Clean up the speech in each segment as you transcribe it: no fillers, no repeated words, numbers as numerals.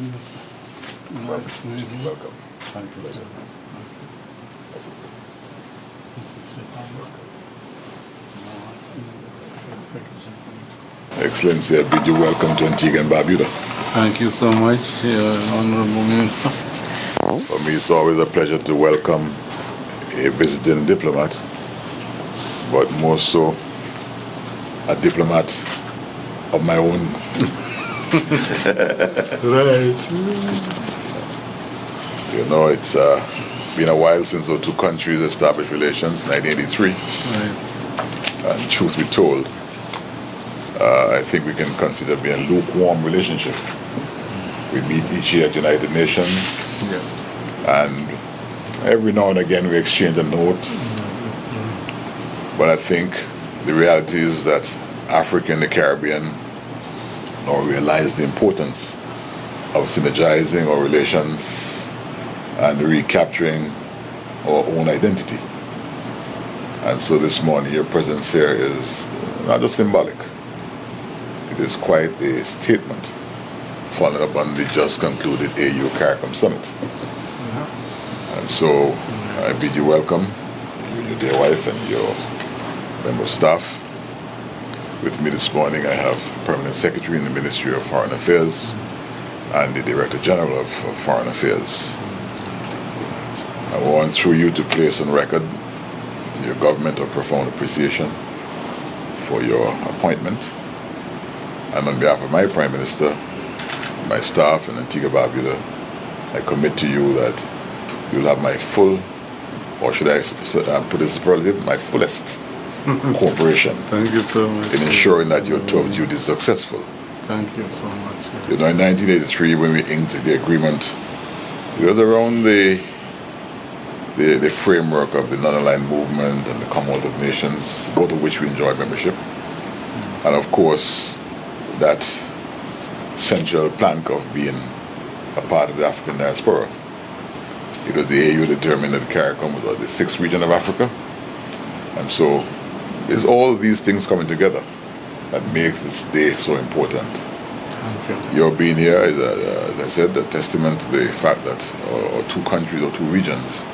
Minister. Nice to meet you. Welcome. Thank you, sir. Mrs. Chet. First Secretary. Excellency, I bid you welcome to Antigua and Barbuda. Thank you so much, Honorable Minister. For me, it's always a pleasure to welcome a visiting diplomat, but more so a diplomat of my own. Right. You know, it's been a while since our two countries established relations, 1983. Right. And truth be told, I think we can consider it being a lukewarm relationship. We meet each year at United Nations, Yeah. and every now and again we exchange a note. But I think the reality is that Africa and the Caribbean now realize the importance of synergizing our relations and recapturing our own identity. And so this morning your presence here is not just symbolic, it is quite a statement following up on the just concluded AU CARICOM Summit. And so I bid you welcome, you, your dear wife and your member of staff. With me this morning I have Permanent Secretary in the Ministry of Foreign Affairs and the Director General of Foreign Affairs. I want through you to place on record to your government our profound appreciation for your appointment. And on behalf of my Prime Minister, my staff and Antigua Barbuda, I commit to you that you'll have my full, or should I put this superlative, my fullest cooperation Thank you so much. in ensuring that your tour of duty is successful. Thank you so much. You know, in 1983, when we inked the agreement, it was around the framework of the non-aligned movement and the Commonwealth of Nations, both of which we enjoyed membership. And of course, that central plank of being a part of the African diaspora. It was the AU determined that CARICOM was the sixth region of Africa. And so it's all these things coming together that makes this day so important. Thank you. Your being here is, as I said, a testament to the fact that our two countries or two regions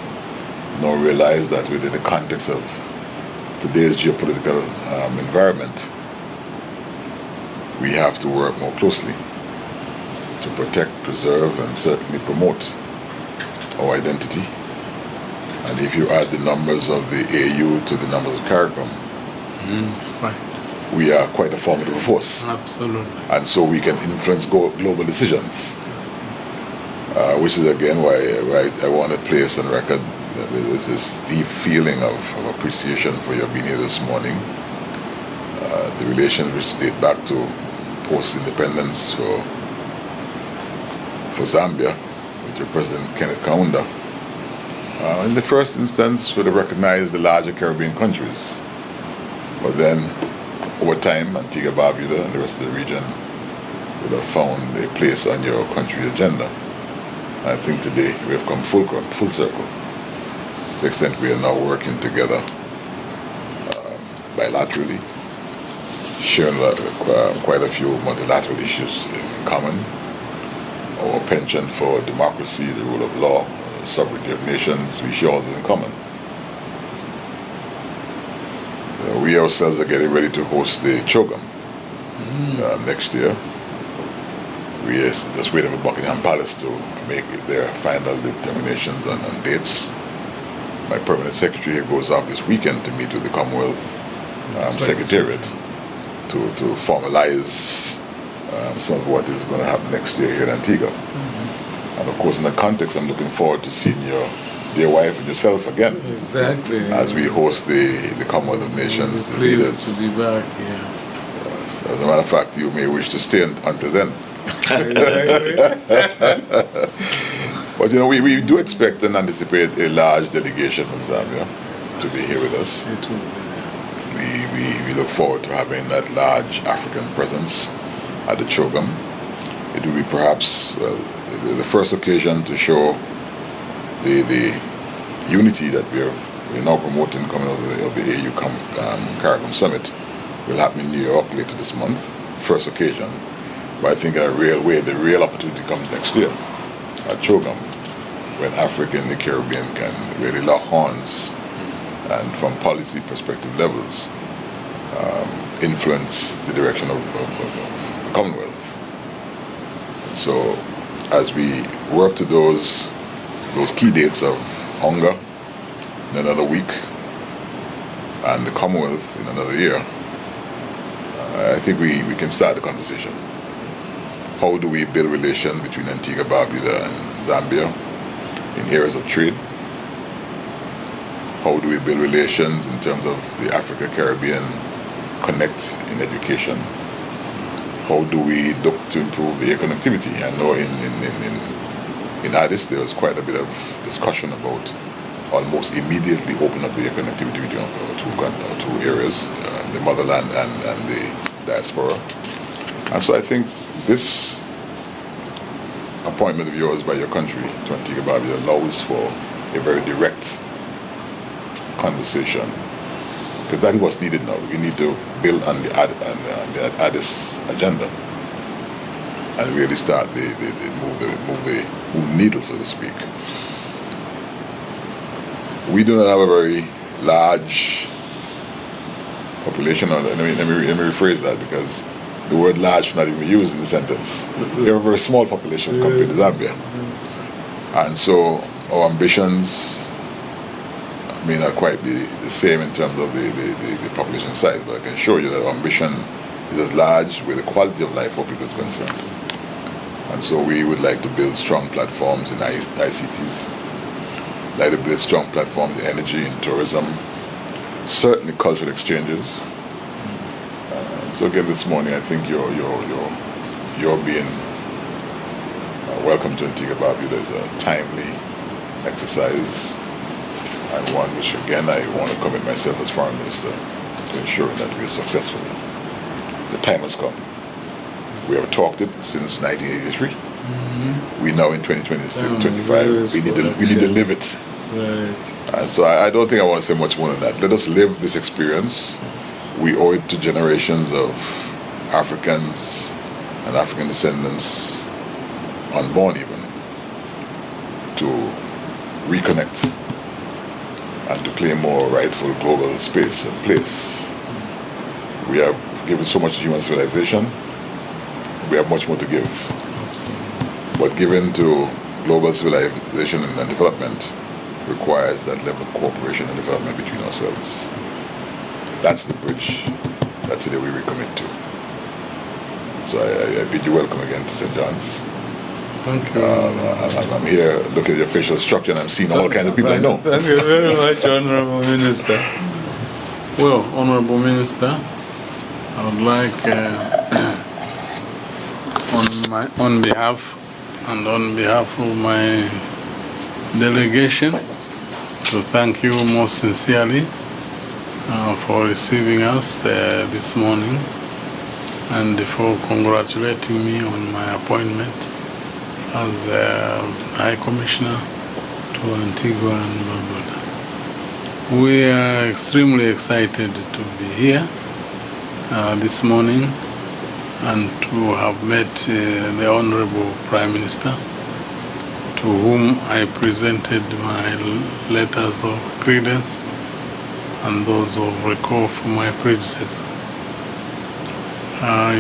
now realize that within the context of today's geopolitical environment, we have to work more closely to protect, preserve, and certainly promote our identity. And if you add the numbers of the AU to the numbers of CARICOM, It's fine. we are quite a formidable force. Absolutely. And so we can influence global decisions, which is again why I want to place on record there's this deep feeling of appreciation for your being here this morning. The relations which date back to post-independence for Zambia with your President Kenneth Kaunda. In the first instance, would have recognized the larger Caribbean countries. But then, over time, Antigua Barbuda and the rest of the region would have found a place on your country's agenda. I think today we have come full circle. To the extent we are now working together bilaterally, sharing quite a few multilateral issues in common. Our penchant for democracy, the rule of law, sovereignty of nations, we share all that in common. We ourselves are getting ready to host the CHOGM next year. We are just waiting for Buckingham Palace to make their final determinations on dates. My Permanent Secretary here goes off this weekend to meet with the Commonwealth Secretariat to formalize some of what is going to happen next year here in Antigua. And of course, in that context, I'm looking forward to seeing your dear wife and yourself again. Exactly. As we host the Commonwealth of Nations, the Pleased leaders. to be back here. Yes. As a matter of fact, you may wish to stay until then. Exactly. But you know, we do expect and anticipate a large delegation from Zambia to be here with us. It will be there. We look forward to having that large African presence at the CHOGM. It will be perhaps the first occasion to show the unity that we're now promoting coming out of the AU CARICOM Summit. Will happen in New York later this month, first occasion. But I think in a real way, the real opportunity comes next year at Chogam, when Africa and the Caribbean can really lock horns and from policy perspective levels influence the direction of the Commonwealth. So as we work to those key dates of UNGA in another week and the Commonwealth in another year, I think we can start the conversation. How do we build relations between Antigua, Barbuda and Zambia in areas of trade? How do we build relations in terms of the Africa-Caribbean connect in education? How do we look to improve the air connectivity? I know in Addis there was quite a bit of discussion about almost immediately open up the air connectivity between our two areas, the motherland and the diaspora. And so I think this appointment of yours by your country to Antigua Barbuda allows for a very direct conversation, because that is what's needed now. We need to build on the Addis agenda and really start move the needle, so to speak. We do not have a very large population. Let me rephrase that, because the word large should not even be used in the sentence. We have a very small population compared to Zambia. And so our ambitions may not quite be the same in terms of the population size, but I can assure you that our ambition is as large where the quality of life for people is concerned. And so we would like to build strong platforms in ICTs, like to build strong platforms in energy and tourism, certainly cultural exchanges. So again, this morning, I think you're being welcome to Antigua Barbuda is a timely exercise, and one which, again, I want to commit myself as Foreign Minister to ensure that we are successful. The time has come. We have talked it since 1983. Mm-hmm. We now in 2026, 25. We need to live it. Right. And so I don't think I want to say much more than that. Let us live this experience. We owe it to generations of Africans and African descendants, unborn even, to reconnect and to claim more rightful global space and place. We have given so much to human civilization. We have much more to give. Absolutely. But giving to global civilization and development requires that level of cooperation and development between ourselves. That's the bridge that today we recommit to. So I bid you welcome again to St. John's. Thank you. I'm here looking at the official structure, and I'm seeing all kinds of people I know. Thank you very much, Honorable Minister. Well, Honorable Minister, I would like, on behalf of my delegation, to thank you most sincerely for receiving us this morning and for congratulating me on my appointment as High Commissioner to Antigua and Barbuda. We are extremely excited to be here this morning and to have met the Honorable Prime Minister, to whom I presented my letters of credence and those of recall from my predecessor.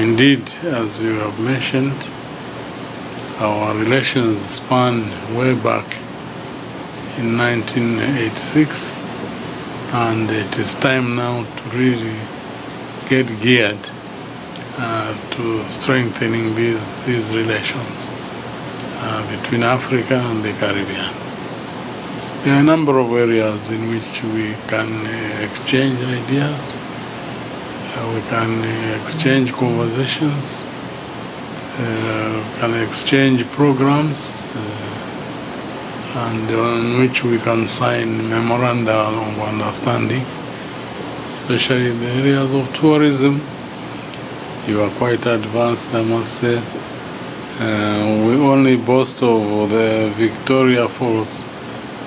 Indeed, as you have mentioned, our relations span way back in 1986, and it is time now to really get geared to strengthening these relations between Africa and the Caribbean. There are a number of areas in which we can exchange ideas, we can exchange conversations, can exchange programs, and on which we can sign memoranda of understanding, especially in the areas of tourism. You are quite advanced, I must say. We only boast of the Victoria Falls,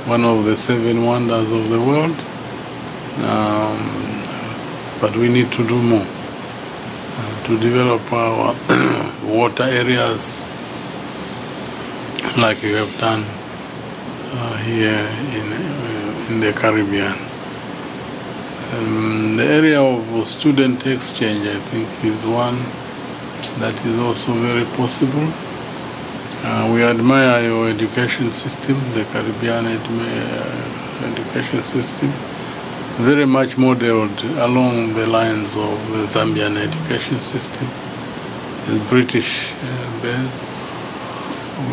one of the 7 wonders of the world, but we need to do more. to develop our water areas like we have done here in the Caribbean. The area of student exchange, I think, is one that is also very possible. We admire your education system, the Caribbean education system, very much modeled along the lines of the Zambian education system. It's British based.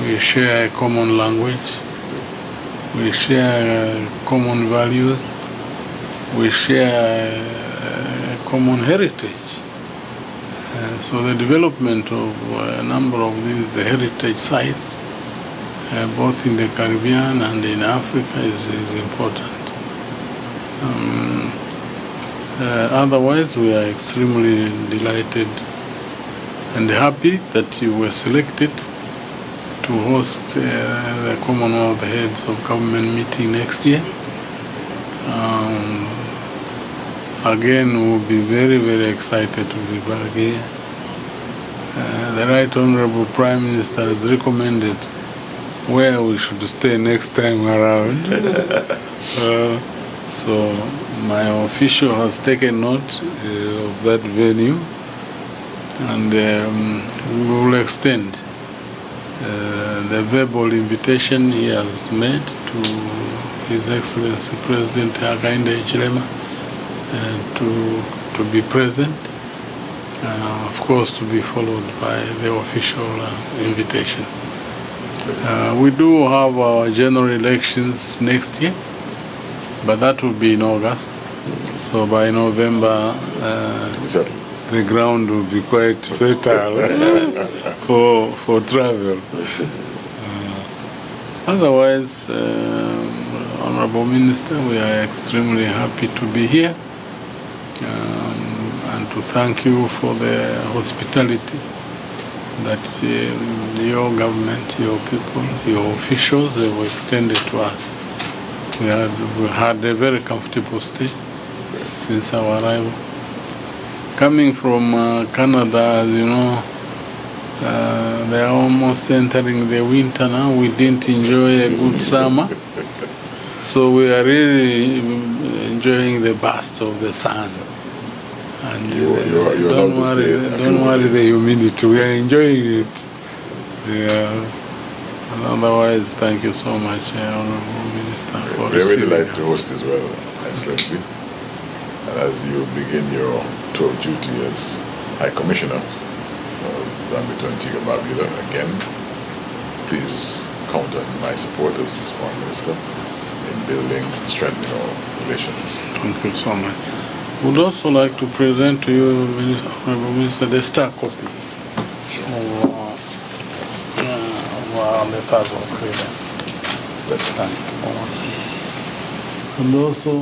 We share a common language. We share common values. We share a common heritage. So the development of a number of these heritage sites, both in the Caribbean and in Africa, is important. Otherwise, we are extremely delighted and happy that you were selected to host the Commonwealth Heads of Government meeting next year. Again, we'll be very, very excited to be back here. The Right Honorable Prime Minister has recommended where we should stay next time around. So my official has taken note of that venue, and we will extend the verbal invitation he has made to His Excellency President Hakainde Hichilema to be present, of course to be followed by the official invitation. We do have our general elections next year, but that will be in August. So by November, the ground will be quite fertile for travel. Otherwise, Honorable Minister, we are extremely happy to be here and to thank you for the hospitality that your government, your people, your officials have extended to us. We had a very comfortable stay since our arrival. Coming from Canada, as you know, they are almost entering the winter now. We didn't enjoy a good summer, so we are really enjoying the burst of the sun. And don't worry the humidity. We are enjoying it. Yeah. And otherwise, thank you so much, Honorable Minister, for receiving us. We really like to host as well, Excellency. And as you begin your tour of duty as High Commissioner of Zambia to Antigua and Barbuda, again, please count on my support as Foreign Minister in building and strengthening our relations. Thank you so much. Would also like to present to you, Honorable Minister, the star copy of our letters of credence. Bless you. Thank you so much. And also